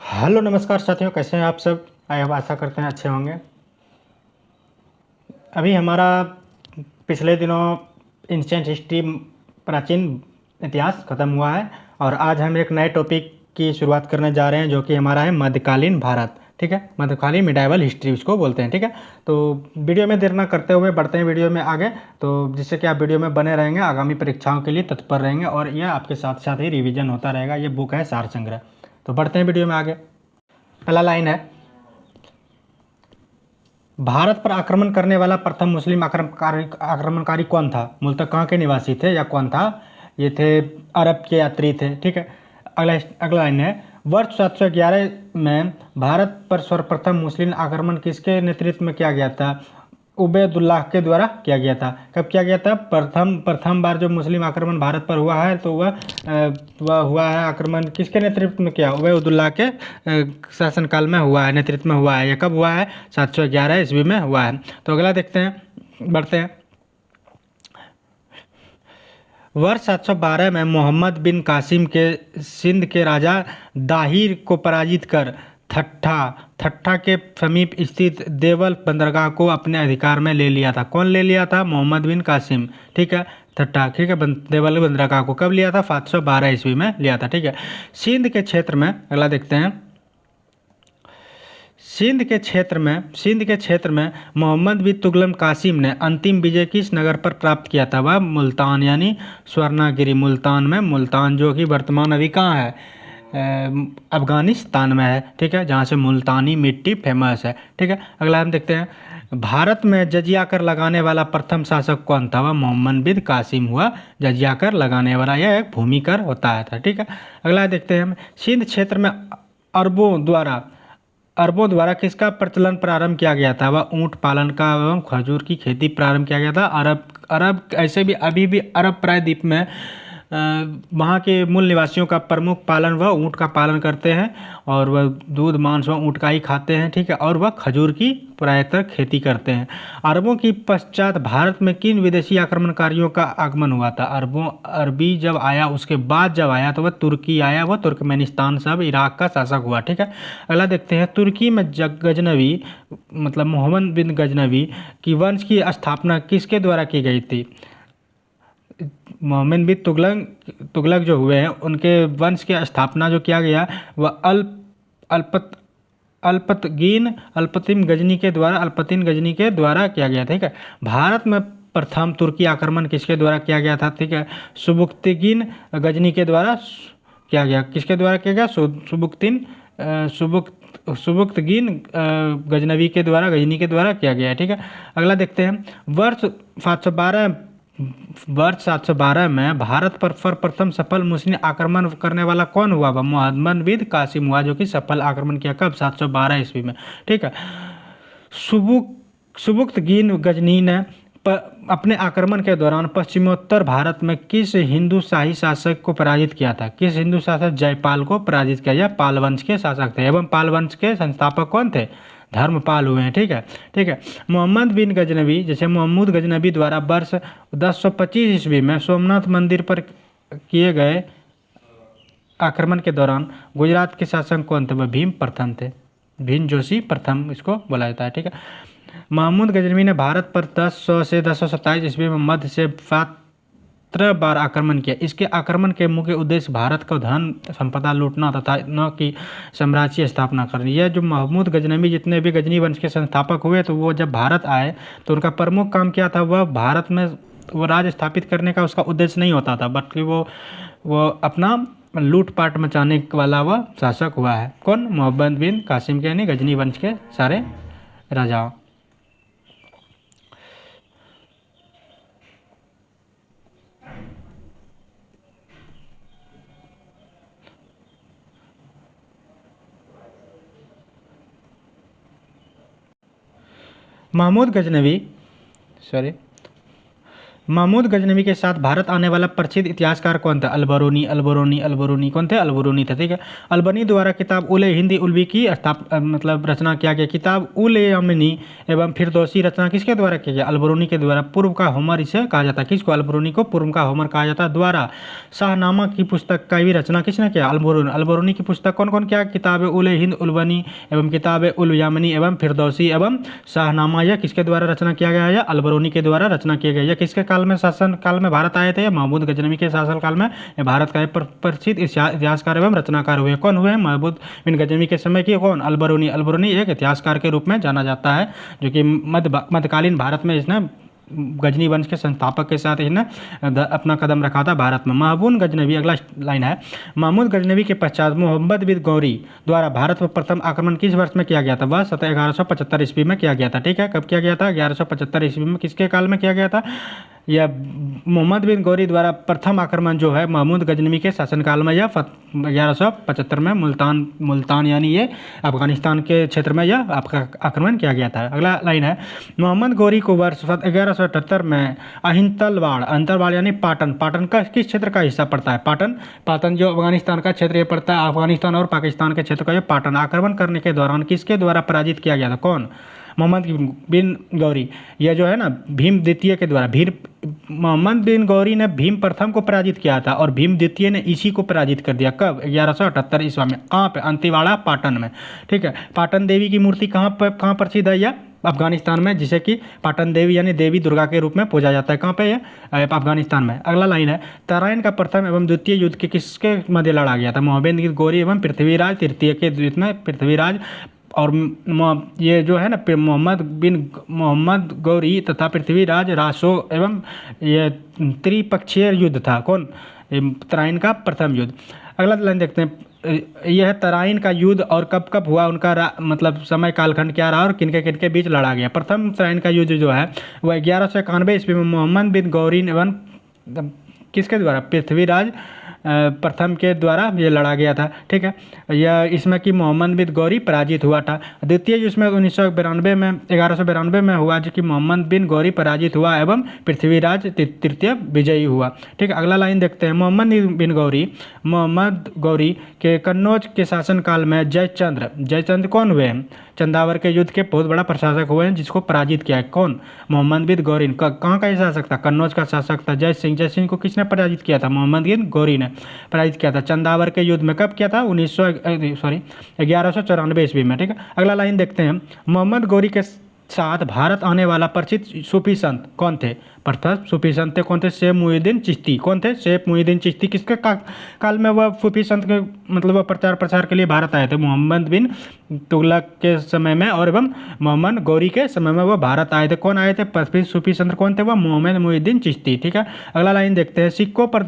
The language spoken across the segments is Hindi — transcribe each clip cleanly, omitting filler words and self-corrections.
हेलो नमस्कार साथियों, कैसे हैं आप सब। आशा करते हैं अच्छे होंगे। अभी हमारा पिछले दिनों एंशिएंट हिस्ट्री प्राचीन इतिहास ख़त्म हुआ है और आज हम एक नए टॉपिक की शुरुआत करने जा रहे हैं जो कि हमारा है मध्यकालीन भारत। ठीक है, मध्यकालीन मिडाइवल हिस्ट्री उसको बोलते हैं। ठीक है, तो वीडियो में देर ना करते हुए बढ़ते हैं वीडियो में आगे, तो जिससे कि आप वीडियो में बने रहेंगे, आगामी परीक्षाओं के लिए तत्पर रहेंगे और यह आपके साथ साथ ही रिवीजन होता रहेगा। ये बुक है सार संग्रह। तो बढ़ते हैं वीडियो में आगे। पहला लाइन है, भारत पर आक्रमण करने वाला प्रथम मुस्लिम आक्रमणकारी कौन था। मूलतः कहाँ के निवासी थे या कौन था। ये थे अरब के यात्री थे। ठीक है, अगला लाइन है, वर्ष 711 में भारत पर सर्वप्रथम मुस्लिम आक्रमण किसके नेतृत्व में किया गया था। उबैदुल्लाह के द्वारा किया गया था। कब किया गया था। प्रथम बार जो मुस्लिम आक्रमण भारत पर हुआ है तो वह हुआ है, आक्रमण किसके नेतृत्व में किया। उबैदुल्लाह के शासनकाल में हुआ है, नेतृत्व में हुआ है। ये कब हुआ है, 711 ईस्वी में हुआ है। तो अगला देखते हैं, बढ़ते हैं। वर्ष 712 में मोहम्मद बिन कासिम के सिंध के राजा दाहिर को पराजित कर ठट्ठा के समीप स्थित देवल बंदरगाह को अपने अधिकार में ले लिया था। कौन ले लिया था, मोहम्मद बिन कासिम। ठीक है, ठट्ठा, ठीक है, देवल बंदरगाह को कब लिया था, 712 ईस्वी में लिया था। ठीक है, सिंध के क्षेत्र में, अगला देखते हैं। सिंध के क्षेत्र में मोहम्मद बिन तुगलक कासिम ने अंतिम विजय किस नगर पर प्राप्त किया था। वह मुल्तान यानी स्वर्णागिरी, मुल्तान में, मुल्तान जो कि वर्तमान अभी कहाँ है, अफगानिस्तान में है। ठीक है, जहाँ से मुल्तानी मिट्टी फेमस है। ठीक है, अगला हम देखते हैं, भारत में जजिया कर लगाने वाला प्रथम शासक कौन था। वह मोहम्मद बिन कासिम हुआ जजिया कर लगाने वाला। यह एक भूमि कर होता है था। ठीक है, अगला देखते हैं हम, सिंध क्षेत्र में अरबों द्वारा किसका प्रचलन प्रारंभ किया गया था। वह ऊंट पालन का एवं खजूर की खेती प्रारंभ किया गया था। अरब अरब ऐसे भी अभी भी अरब प्रायद्वीप में वहाँ के मूल निवासियों का प्रमुख पालन वह ऊँट का पालन करते हैं और वह दूध मांस वह ऊँट का ही खाते हैं। ठीक है, और वह खजूर की प्रायतर खेती करते हैं। अरबों की पश्चात भारत में किन विदेशी आक्रमणकारियों का आगमन हुआ था। अरबी जब आया, उसके बाद जब आया तो वह तुर्की आया, वह तुर्कमेनिस्तान सब इराक का शासक हुआ। ठीक है, अगला देखते हैं, तुर्की में गजनवी मतलब मोहम्मद बिन गजनवी की वंश की स्थापना किसके द्वारा की गई थी। मोहम्मद बिन तुगलक जो हुए हैं उनके वंश की स्थापना जो किया गया वह अल्पतिन गजनी के द्वारा किया गया। ठीक है, भारत में प्रथम तुर्की आक्रमण किसके द्वारा किया गया था। ठीक है, सुबुक्तगिन गजनी के द्वारा किया गया। किसके द्वारा किया गया, सुबुक्तगिन गजनी के द्वारा किया गया है। ठीक है, अगला देखते हैं, वर्ष 712 में भारत पर सर्वप्रथम सफल मुस्लिम आक्रमण करने वाला कौन हुआ। वह मोहम्मद बिन कासिम हुआ, जो कि सफल आक्रमण किया कब, 712 ईस्वी में। ठीक है, सुबुक्तगिन गजनी ने अपने आक्रमण के दौरान पश्चिमोत्तर भारत में किस हिंदू शाही शासक को पराजित किया था। किस हिंदू शासक, जयपाल को पराजित किया। यह पाल वंश के शासक थे एवं पाल वंश के संस्थापक कौन थे, धर्मपाल हुए हैं। ठीक है, ठीक है, मोहम्मद बिन गजनवी, जैसे मोहम्मद गजनवी द्वारा वर्ष 1025 ईस्वी में सोमनाथ मंदिर पर किए गए आक्रमण के दौरान गुजरात के शासक कौन थे। वह भीम प्रथम थे, भीम जोशी प्रथम इसको बोला जाता है। ठीक है, महमूद गजनवी ने भारत पर 1000 से 1027 ईस्वी में मध्य से 17 बार आक्रमण किया। इसके आक्रमण के मुख्य उद्देश्य भारत का धन संपदा लूटना तथा न कि साम्राज्य स्थापना करनी। यह जो महमूद गजनवी जितने भी गजनी वंश के संस्थापक हुए तो वो जब भारत आए तो उनका प्रमुख काम क्या था, वह भारत में वो राज स्थापित करने का उसका उद्देश्य नहीं होता था, बल्कि वो अपना लूटपाट मचाने वाला वह शासक हुआ है। कौन, मोहम्मद बिन कासिम के यानी गजनी वंश के सारे राजाओं। महमूद गजनवी महमूद गजनवी के साथ भारत आने वाला प्रसिद्ध इतिहासकार कौन था? अलबरूनी, अलबरूनी, अलबरूनी, कौन थे? अलबरूनी थे, ठीक है। अलबनी द्वारा किताब उल हिंदी उलवी की मतलब रचना किया गया। किताब उल यमनी एवं फिरदौसी रचना किसके द्वारा किया गया? अलबरूनी के द्वारा। पूर्व का होमर इसे कहा जाता है, किसको? अलबरूनी को पूर्व का होमर कहा जाता है। द्वारा शाहनामा की पुस्तक का भी रचना किसने किया? अलबरूनी। अलबरूनी की पुस्तक कौन कौन क्या? किताब उल हिंद उलवनी एवं किताब उल यमनी एवं फिरदौसी एवं शाहनामा, यह किसके द्वारा रचना किया गया है? यह अलबरूनी के द्वारा रचना किया गया। यह किसके काल में, शासन काल में भारत आए थे? महमूद गजनवी के शासन काल में ये भारत का एक प्रसिद्ध इतिहासकार एवं रचनाकार हुए। कौन हुए? महमूद बिन गजनवी के समय के कौन? अलबरूनी। अलबरूनी एक इतिहासकार के रूप में जाना जाता है, जो कि मध्यकालीन भारत में इसने गजनी वंश के संस्थापक के साथ इसने अपना कदम रखा था भारत में। महमूद गजनवी, अगला लाइन है, महमूद गजनवी के पश्चात मोहम्मद बिन गौरी द्वारा भारत पर प्रथम आक्रमण किस वर्ष में किया गया था? वह 1175 ईस्वी में किया गया था, ठीक है। कब किया गया था? 1175 ईस्वी में। किसके काल में किया गया था? यह मोहम्मद बिन गौरी द्वारा प्रथम आक्रमण जो है महमूद गजनवी के शासनकाल में, यह 1175 में मुल्तान यानी ये अफगानिस्तान के क्षेत्र में यह आपका आक्रमण किया गया था। अगला लाइन है, मोहम्मद गौरी को वर्ष 1178 में अहिंतलवाड़ यानी पाटन का किस क्षेत्र का हिस्सा पड़ता है? पाटन जो अफगानिस्तान का क्षेत्र ये पड़ता है, अफगानिस्तान और पाकिस्तान के क्षेत्र का ये पाटन आक्रमण करने के दौरान किसके द्वारा पराजित किया गया था? कौन? मोहम्मद बिन गौरी। यह जो है ना भीम द्वितीय के द्वारा, मोहम्मद बिन गौरी ने भीम प्रथम को पराजित किया था और भीम द्वितीय ने इसी को पराजित कर दिया। कब? 1178 ईस्वी में। कहाँ पे? अंतिवाड़ा पाटन में, ठीक है। पाटन देवी की मूर्ति कहाँ प्रसिद्ध है? यह अफगानिस्तान में, जिसे कि पाटन देवी यानी देवी दुर्गा के रूप में पूजा जाता है। कहाँ पे? यह अफगानिस्तान में। अगला लाइन है, तराइन का प्रथम एवं द्वितीय युद्ध के किसके मध्य लड़ा गया था? मोहम्मद बिन गौरी एवं पृथ्वीराज तृतीय के युद्ध में पृथ्वीराज और ये जो है ना मोहम्मद गौरी तथा पृथ्वीराज रासो एवं ये त्रिपक्षीय युद्ध था। कौन? तराइन का प्रथम युद्ध। अगला लाइन देखते हैं, यह तराइन का युद्ध और कब कब हुआ, उनका मतलब समय कालखंड क्या रहा और किनके किनके बीच लड़ा गया? प्रथम तराइन का युद्ध जो है वह 1191 ईस्वी में मोहम्मद बिन गौरी एवं किसके द्वारा? पृथ्वीराज प्रथम के द्वारा ये लड़ा गया था, ठीक है। यह इसमें कि मोहम्मद बिन गौरी पराजित हुआ था। द्वितीय युद्ध में 1192 में हुआ, जो कि मोहम्मद बिन गौरी पराजित हुआ एवं पृथ्वीराज तृतीय विजयी हुआ, ठीक है। अगला लाइन देखते हैं, मोहम्मद गौरी के कन्नौज के शासनकाल में जयचंद्र कौन हुए हैं? चंदावर के युद्ध के बहुत बड़ा प्रशासक हुए हैं, जिसको पराजित किया है। कौन? मोहम्मद बिन गौरी। कहाँ का शासक था? कन्नौज का शासक था। जय सिंह को किसने पराजित किया था? मोहम्मद बिन गौरी ने पराजित किया था। चंदावर के युद्ध में कब किया था? 1194 ईस्वी में, ठीक है। अगला लाइन देखते हैं, मोहम्मद गौरी के साथ भारत आने वाला प्रसिद्ध सूफी संत कौन थे? प्रथम सूफी संत थे कौन थे? शेख मुहिउद्दीन चिश्ती। कौन थे? शेख मुहिउद्दीन चिश्ती। किसके काल में वह सूफी संत के मतलब वह प्रचार के लिए भारत आए थे? मोहम्मद बिन तुगलक के समय में और एवं मोहम्मद गौरी के समय में वह भारत आए थे। कौन आए थे? प्रसिद्ध सूफी संत कौन थे? वह मोहम्मद मुहिउद्दीन चिश्ती, ठीक है। अगला लाइन देखते हैं, सिक्कों पर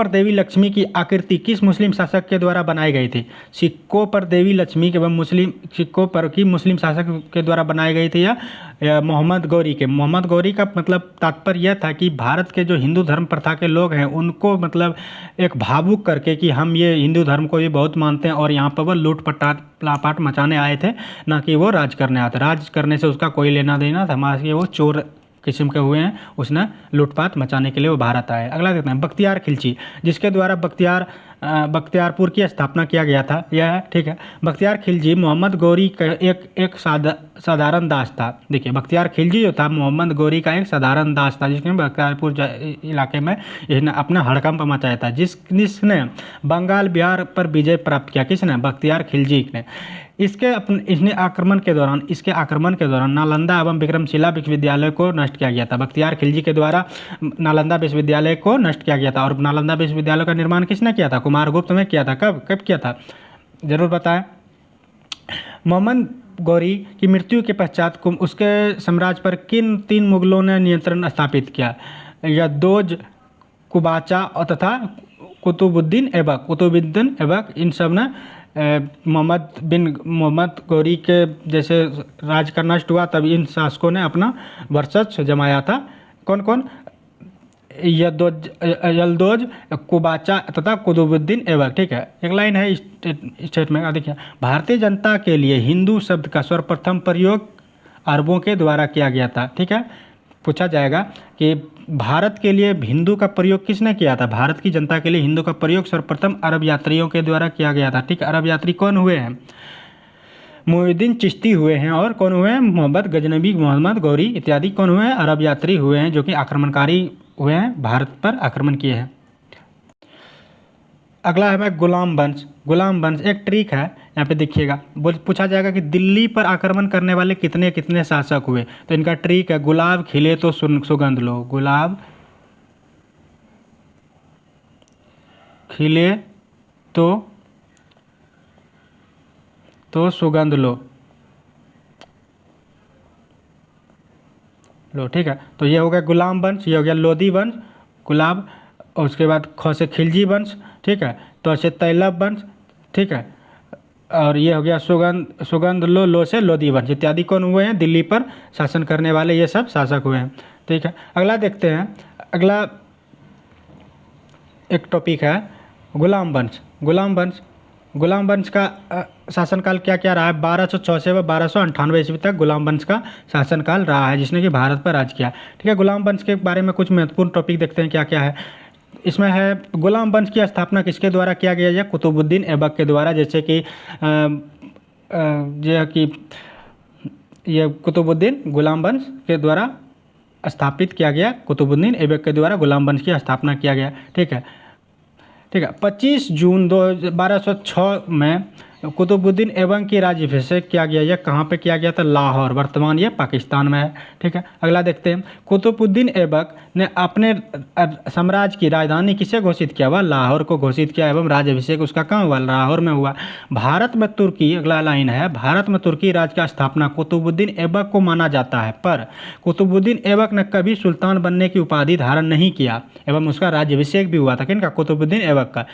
देवी लक्ष्मी की आकृति किस मुस्लिम शासक के द्वारा बनाई गई थी? सिक्कों पर देवी लक्ष्मी एवं सिक्कों पर की मुस्लिम शासक के द्वारा बनाई गई थी या मोहम्मद गौरी का मतलब तात्पर्य यह था कि भारत के जो हिंदू धर्म प्रथा के लोग हैं उनको मतलब एक भावुक करके कि हम ये हिंदू धर्म को भी बहुत मानते हैं और यहाँ पर वह लूटपाट मचाने आए थे, ना कि वो राज करने आए थे। राज करने से उसका कोई लेना देना था, हमारे वो चोर किस्म के हुए हैं, उसने लूटपाट मचाने के लिए वो भारत आए। अगला देखते हैं, बख्तियार खिलजी, जिसके द्वारा बख्तियारपुर की स्थापना किया गया था, यह है, ठीक है। बख्तियार खिलजी मोहम्मद गौरी का एक साधारण दास था। देखिए, बख्तियार खिलजी जो था मोहम्मद गौरी का एक साधारण दास था, जिसने बख्तियारपुर इलाके में इसने अपना हड़कंप मचाया था, जिसने बंगाल बिहार पर विजय प्राप्त किया। किसने? बख्तियार खिलजी ने। इसके आक्रमण के दौरान नालंदा एवं विक्रमशिला विश्वविद्यालय को नष्ट किया गया था। बख्तियार खिलजी के द्वारा नालंदा विश्वविद्यालय को नष्ट किया गया था और नालंदा विश्वविद्यालय का निर्माण किसने किया था? कुमारगुप्त ने किया था। कब किया था? जरूर बताएं। मोहम्मद गौरी की मृत्यु के पश्चात उसके साम्राज्य पर किन 3 मुगलों ने नियंत्रण स्थापित किया? यदोज, कुबाचा और तथा कुतुबुद्दीन ऐबक। इन सब ने मोहम्मद गौरी के जैसे राज का नष्ट हुआ, तब इन शासकों ने अपना वर्चस्व जमाया था। कौन कौन? यल्दोज, कुबाचा तथा कुतुबुद्दीन ऐबक, ठीक है। एक लाइन है स्टेटमेंट का, देखिए, भारतीय जनता के लिए हिंदू शब्द का सर्वप्रथम प्रयोग अरबों के द्वारा किया गया था। ठीक है, पूछा जाएगा कि भारत के लिए हिंदू का प्रयोग किसने किया था? भारत की जनता के लिए हिंदू का प्रयोग सर्वप्रथम अरब यात्रियों के द्वारा किया गया था। ठीक है, अरब यात्री कौन हुए हैं? मोइनुद्दीन चिश्ती हुए हैं। और कौन हुए हैं? मोहम्मद गजनबी, मोहम्मद गौरी इत्यादि कौन हुए हैं? अरब यात्री हुए हैं, जो कि आक्रमणकारी हुए हैं, भारत पर आक्रमण किए हैं। अगला है गुलाम वंश। गुलाम वंश एक ट्रिक है, यहाँ पे देखिएगा, पूछा जाएगा कि दिल्ली पर आक्रमण करने वाले कितने कितने शासक हुए? तो इनका ट्रिक है, गुलाब खिले तो सुगंध लो, गुलाब खिले तो सुगंध लो। ठीक है, तो ये हो गया गुलाम वंश, ये हो गया लोधी वंश, गुलाब, और उसके बाद ख से खिलजी वंश। ठीक है, तो से तैलब वंश। ठीक है, और ये हो गया सुगंध लो से लोधी वंश इत्यादि कौन हुए हैं? दिल्ली पर शासन करने वाले ये सब शासक हुए हैं। ठीक है, अगला देखते हैं। अगला एक टॉपिक है गुलाम वंश। गुलाम वंश का शासनकाल क्या क्या रहा है? 1206 से 1298 ईस्वी तक गुलाम वंश का शासनकाल रहा है, जिसने कि भारत पर राज किया। ठीक है, गुलाम वंश के बारे में कुछ महत्वपूर्ण टॉपिक देखते हैं क्या क्या है। इसमें है गुलाम वंश की स्थापना किसके द्वारा किया गया? या कुतुबुद्दीन ऐबक के द्वारा, जैसे कि ये कुतुबुद्दीन गुलाम वंश के द्वारा स्थापित किया गया, कुतुबुद्दीन ऐबक के द्वारा गुलाम वंश की स्थापना किया गया। ठीक है, 25 जून 1206 में कुतुबुद्दीन ऐबक की राज्याभिषेक किया गया। यह कहाँ पे किया गया था? लाहौर, वर्तमान ये पाकिस्तान में है। ठीक है, अगला देखते हैं। कुतुबुद्दीन ऐबक ने अपने साम्राज्य की राजधानी किसे घोषित किया? वह लाहौर को घोषित किया, एवं राज्याभिषेक उसका कहाँ हुआ? लाहौर में हुआ। भारत में तुर्की, अगला लाइन है, भारत में तुर्की राज्य का स्थापना कुतुबुद्दीन ऐबक को माना जाता है, पर कुतुबुद्दीन ऐबक ने कभी सुल्तान बनने की उपाधि धारण नहीं किया, एवं उसका राज्याभिषेक भी हुआ था। किनका? कुतुबुद्दीन ऐबक का।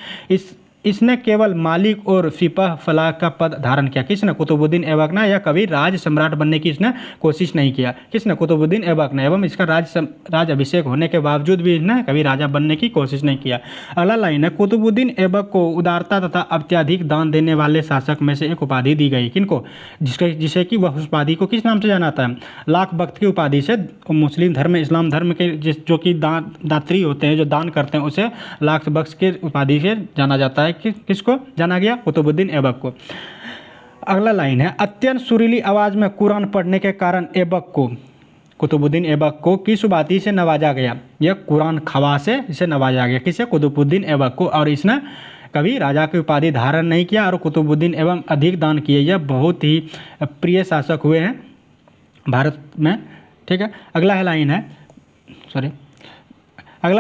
इसने केवल मालिक और सिपह फलाह का पद धारण किया। किसने? कुतुबुद्दीन ऐबक ने। या कभी राज सम्राट बनने की इसने कोशिश नहीं किया। किसने? कुतुबुद्दीन ऐबक ने। एवं इसका राज अभिषेक होने के बावजूद भी इसने कभी राजा बनने की कोशिश नहीं किया। अगला लाइन है, कुतुबुद्दीन ऐबक को उदारता तथा अत्यधिक दान देने वाले शासक में से एक उपाधि दी गई। किनको? जिसे कि वह उस उपाधि को किस नाम से जाना था? लाख वक्त की उपाधि से। मुस्लिम धर्म में, इस्लाम धर्म के जो कि दात्री होते हैं, जो दान करते हैं, उसे लाख वक्त की उपाधि से जाना जाता है। किसको जाना गया? कुतुबुद्दीन ऐबक को। अगला लाइन है, अत्यंत सुरीली आवाज में कुरान पढ़ने के कारण कुतुबुद्दीन ऐबक को किस उपाधि से नवाजा गया? यह कुरान खवा से इसे नवाजा गया। किसे? कुतुबुद्दीन ऐबक को। और इसने कभी राजा की उपाधि धारण नहीं किया, और कुतुबुद्दीन एवं अधिक दान किए। यह बहुत ही प्रिय शासक हुए हैं भारत में। ठीक है, अगला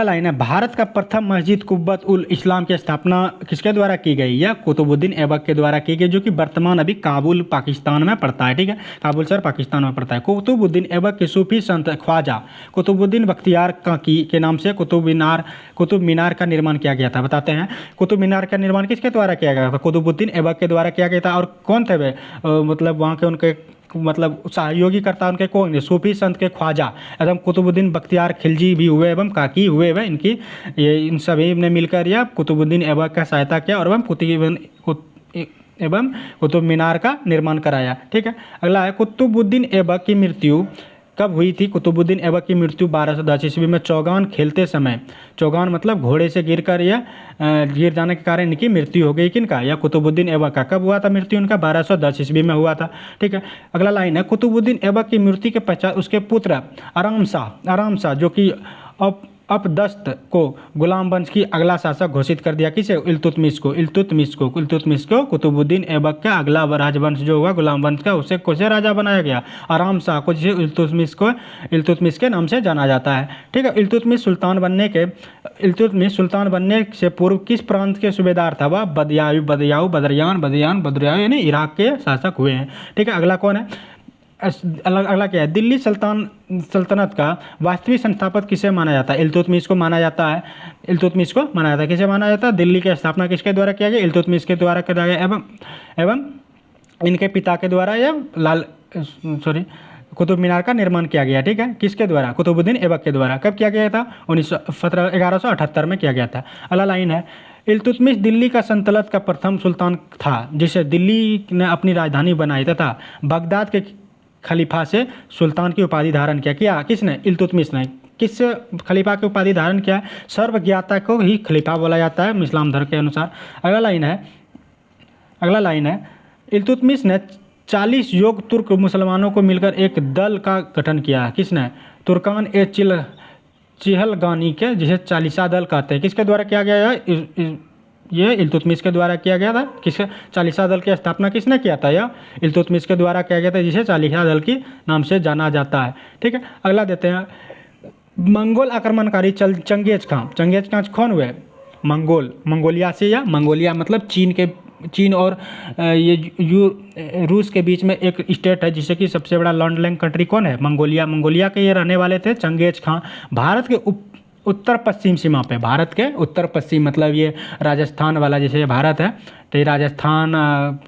लाइन है, भारत का प्रथम मस्जिद कुब्बत उल इस्लाम की स्थापना किसके द्वारा की गई? यह कुतुबुद्दीन ऐबक के द्वारा की गई, जो कि वर्तमान अभी काबुल पाकिस्तान में पड़ता है। ठीक है, काबुल शहर पाकिस्तान में पड़ता है। कुतुबुद्दीन ऐबक के सूफी संत ख्वाजा कुतुबुद्दीन बख्तियार के नाम से कुतुब मीनार का निर्माण किया गया था। बताते हैं, कुतुब मीनार का निर्माण किसके द्वारा किया गया था? कुतुबुद्दीन ऐबक के द्वारा किया गया था। और कौन थे वे? मतलब वहाँ के उनके सहयोगी करता उनके कौन? सूफी संत के ख्वाजा एवं कुतुबुद्दीन बख्तियार खिलजी भी हुए, एवं काकी हुए वे। इन सभी ने मिलकर यह कुतुबुद्दीन ऐबक का सहायता किया, और एवं कुतुब मीनार का निर्माण कराया। ठीक है, अगला है, कुतुबुद्दीन ऐबक की मृत्यु कब हुई थी? कुतुबुद्दीन ऐबक की मृत्यु 1210 ईस्वी में चौगान खेलते समय, चौगान मतलब घोड़े से गिर जाने के कारण इनकी मृत्यु हो गई। किनका? या कुतुबुद्दीन ऐबक का। कब हुआ था मृत्यु उनका? 1210 ईस्वी में हुआ था। ठीक है, अगला लाइन है, कुतुबुद्दीन ऐबक की मृत्यु के पश्चात उसके पुत्र आराम शाह जो कि अपदस्त को गुलाम वंश की अगला शासक घोषित कर दिया। किसे? इल्तुतमिश को कुतुबुद्दीन ऐबक का अगला राजवंश जो हुआ गुलाम वंश का, उसे कैसे राजा बनाया गया? आराम शाह को, जिसे इल्तुतमिश के नाम से जाना जाता है। ठीक है, इल्तुतमिश सुल्तान बनने से पूर्व किस प्रांत के सूबेदार था? वह बदरियान यानी इराक के शासक हुए हैं। ठीक है, अगला कौन है? अगला क्या है? दिल्ली सल्तनत का वास्तविक संस्थापक किसे माना जाता है? इल्तुतमिश को माना जाता है। किसे माना जाता है? दिल्ली की स्थापना किसके द्वारा किया गया? इल्तुतमिश के द्वारा किया गया, एवं इनके पिता के द्वारा कुतुब मीनार का निर्माण किया गया। ठीक है, किसके द्वारा? कुतुबुद्दीन ऐबक के द्वारा। कब किया गया था? 1178 में किया गया था। अगला लाइन है, इल्तुतमिश दिल्ली का सल्तनत का प्रथम सुल्तान था, जिसे दिल्ली ने अपनी राजधानी बनाई, तथा बगदाद के खलीफा से सुल्तान की उपाधि धारण किया किसने? इल्तुतमिश ने। किस खलीफा की उपाधि धारण किया? सर्वज्ञाता को ही खलीफा बोला जाता है इस्लाम धर्म के अनुसार। अगला लाइन है इल्तुतमिश ने 40 योग्य तुर्क मुसलमानों को मिलकर एक दल का गठन किया। किसने? तुर्कान ए चिहलगानी के, जिसे चालीसा दल कहते हैं। किसके द्वारा किया गया है? ये इल्तुतमिश के द्वारा किया गया था। किसके? चालीसा दल की स्थापना किसने किया था? यह इल्तुतमिश के द्वारा किया गया था, जिसे चालीसा दल की नाम से जाना जाता है। ठीक है, अगला देते हैं मंगोल आक्रमणकारी चंगेज खान कौन हुए? मंगोलिया से, या मंगोलिया मतलब चीन और रूस के बीच में एक स्टेट है, जिसे कि सबसे बड़ा लैंड कंट्री कौन है? मंगोलिया के ये रहने वाले थे चंगेज खां। भारत के उत्तर पश्चिम सीमा पे, भारत के उत्तर पश्चिम मतलब ये राजस्थान वाला जैसे भारत है, तो ये राजस्थान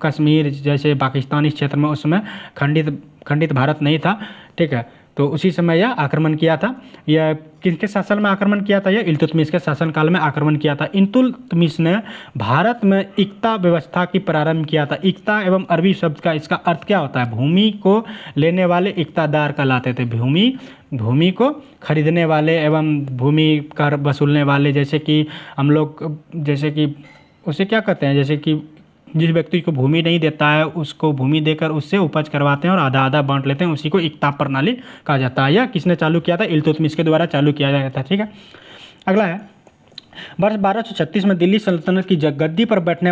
कश्मीर जैसे पाकिस्तानी क्षेत्र में उसमें खंडित भारत नहीं था। ठीक है, तो उसी समय यह आक्रमण किया था। यह किसके शासन में आक्रमण किया था? यह इल्तुतमिश के शासनकाल में आक्रमण किया था। इल्तुतमिश ने भारत में इक्ता व्यवस्था की प्रारंभ किया था। इक्ता एवं अरबी शब्द का इसका अर्थ क्या होता है? भूमि को लेने वाले इक्तादार कहलाते थे। भूमि को खरीदने वाले एवं भूमि कर वसूलने वाले, जैसे कि हम लोग जैसे कि उसे क्या कहते हैं, जैसे कि जिस व्यक्ति को भूमि नहीं देता है उसको भूमि देकर उससे उपज करवाते हैं और आधा आधा बांट लेते हैं, उसी को इक्ता प्रणाली कहा जाता है। यह किसने चालू किया था? इल्तुतमिश के द्वारा चालू किया गया था। ठीक है, अगला है वर्ष 1236 में दिल्ली सल्तनत की गद्दी पर बैठने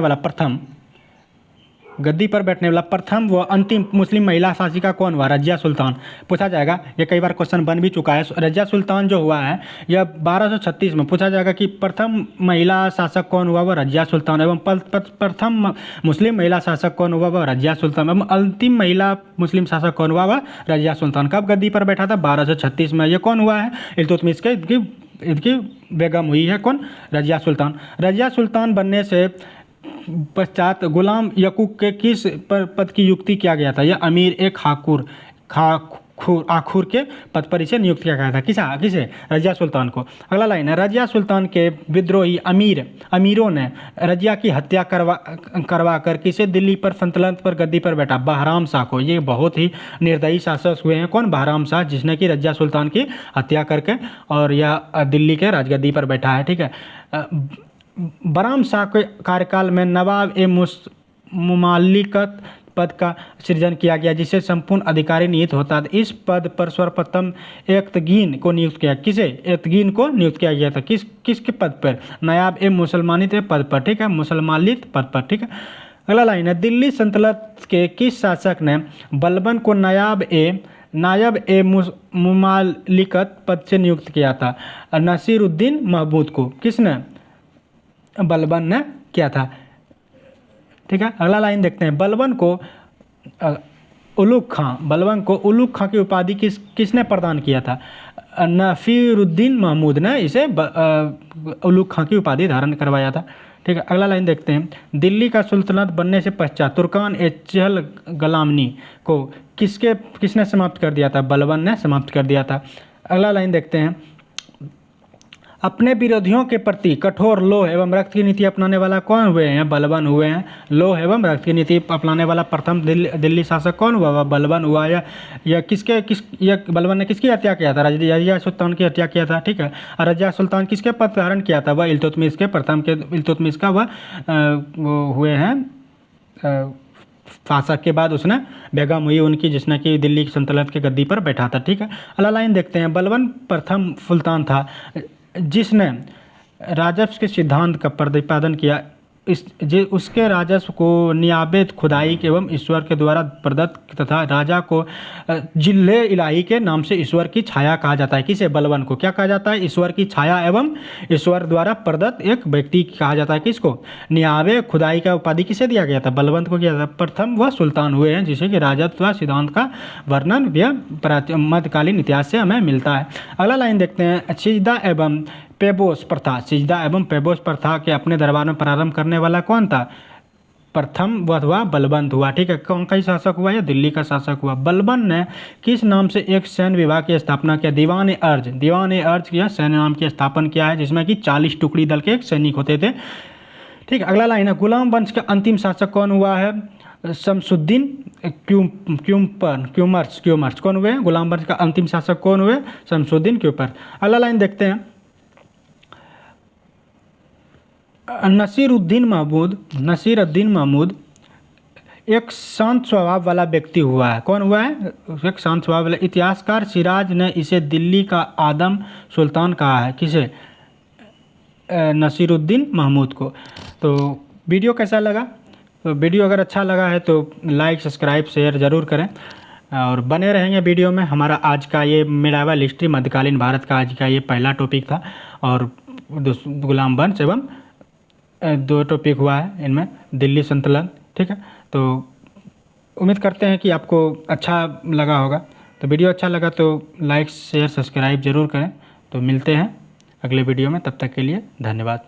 वाला प्रथम व अंतिम मुस्लिम महिला शासिका कौन हुआ? रजिया सुल्तान। पूछा जाएगा, ये कई बार क्वेश्चन बन भी चुका है। रजिया सुल्तान जो हुआ है यह 1236 में पूछा जाएगा कि प्रथम महिला शासक कौन हुआ? वह रजिया सुल्तान। एवं प्रथम मुस्लिम महिला शासक कौन हुआ? वह रजिया सुल्तान। एवं अंतिम महिला मुस्लिम शासक कौन हुआ? वह रजिया सुल्तान। कब गद्दी पर बैठा था? 1236 में। ये कौन हुआ है? इल्तुतमिश के इनकी बेगम हुई है कौन? रजिया सुल्तान। रजिया सुल्तान बनने से पश्चात गुलाम यकूब के किस पद की युक्ति किया गया था? यह अमीर एक आखुर के पद पर इसे नियुक्त किया गया था। किसे? रजिया सुल्तान को। अगला लाइन है रजिया सुल्तान के विद्रोही अमीरों ने रजिया की हत्या करवा कर किसे दिल्ली पर सल्तनत पर गद्दी पर बैठा? बहराम शाह को। ये बहुत ही निर्दयी शासक हुए हैं कौन? बहराम शाह, जिसने कि रजिया सुल्तान की हत्या करके और यह दिल्ली के राजगद्दी पर बैठा है। ठीक है, बहराम शाह के कार्यकाल में नवाब ए मुमालिकत पद का सृजन किया गया, जिसे संपूर्ण अधिकारी नियुक्त होता था। इस पद पर सर्वप्रथम एतगीन को नियुक्त किया। किसे? एतगीन को नियुक्त किया गया था। किसके पद पर? नायब ए मुसलमानित पद पर। ठीक है, मुसलमानित पद पर। ठीक है, अगला लाइन है दिल्ली सल्तनत के किस शासक ने बलबन को नायब ए मुमालिकत पद से नियुक्त किया था? नसीरुद्दीन महमूद को। किसने? बलबन ने किया था। ठीक है, अगला लाइन देखते हैं बलबन को उलुग खां की उपाधि किसने प्रदान किया था? नसीरुद्दीन महमूद ने इसे उलुग खां की उपाधि धारण करवाया था। ठीक है, अगला लाइन देखते हैं दिल्ली का सुल्तनत बनने से पश्चात तुर्कान ए चहलगामी को किसने समाप्त कर दिया था? बलबन ने समाप्त कर दिया था। अगला लाइन देखते हैं अपने विरोधियों के प्रति कठोर लोह एवं रक्त की नीति अपनाने वाला कौन हुए हैं? बलबन हुए हैं। लोह एवं रक्त की नीति अपनाने वाला प्रथम दिल्ली शासक कौन हुआ? वह बलबन हुआ। यह बलबन ने किसकी हत्या किया था? रजिया सुल्तान की हत्या किया था। ठीक है, और रजिया सुल्तान किसके पद धारण किया था? वह इल्तुतमिश के प्रथम के इल्तुतमिश का वह हुए हैं शासक के बाद उसने बेगम हुई उनकी, जिसने कि दिल्ली की सल्तनत के गद्दी पर बैठा था। ठीक है, अगला लाइन देखते हैं बलबन प्रथम सुल्तान था जिसने राजस्व के सिद्धांत का प्रतिपादन किया। उसके राजस्व को नियाबे खुदाई एवं ईश्वर के द्वारा प्रदत्त तथा राजा को जिल्ले इलाही के नाम से ईश्वर की छाया कहा जाता है। किसे? बलबन को क्या कहा जाता है? ईश्वर की छाया एवं ईश्वर द्वारा प्रदत्त एक व्यक्ति कहा जाता है। किसको? नियाबे खुदाई का उपाधि किसे दिया गया था? बलबन को किया था। प्रथम वह सुल्तान हुए हैं जिसे कि राजस्व सिद्धांत का वर्णन यह मध्यकालीन इतिहास से हमें मिलता है। अगला लाइन देखते हैं सिजदा एवं पेबोस प्रथा के अपने दरबार में प्रारंभ करने वाला कौन था? प्रथम वह हुआ बलबन हुआ। ठीक है, कौन का शासक हुआ? या दिल्ली का शासक हुआ। बलबन ने किस नाम से एक सैन्य विभाग की स्थापना किया? दीवान ए अर्ज किया सैन्य नाम की स्थापना किया है, जिसमें कि 40 टुकड़ी दल के एक सैनिक होते थे। ठीक है, अगला लाइन है गुलाम वंश का अंतिम शासक कौन हुआ है? शमसुद्दीन क्यूमर्स कौन हुए? गुलाम वंश का अंतिम शासक कौन हुए? शमसुद्दीन क्यूमर्स। अगला लाइन देखते हैं। नसीरुद्दीन महमूद एक शांत स्वभाव वाला व्यक्ति हुआ है। कौन हुआ है? एक शांत स्वभाव वाला। इतिहासकार सिराज ने इसे दिल्ली का आदम सुल्तान कहा है। किसे? नसीरुद्दीन महमूद को। तो वीडियो कैसा लगा? तो वीडियो अगर अच्छा लगा है तो लाइक सब्सक्राइब शेयर ज़रूर करें और बने रहेंगे वीडियो में। हमारा आज का ये मेडावल हिस्ट्री मध्यकालीन भारत का आज का ये पहला टॉपिक था और गुलाम वंश एवं 2 टॉपिक हुआ है इनमें, दिल्ली सल्तनत। ठीक है, तो उम्मीद करते हैं कि आपको अच्छा लगा होगा। तो वीडियो अच्छा लगा तो लाइक शेयर सब्सक्राइब ज़रूर करें। तो मिलते हैं अगले वीडियो में, तब तक के लिए धन्यवाद।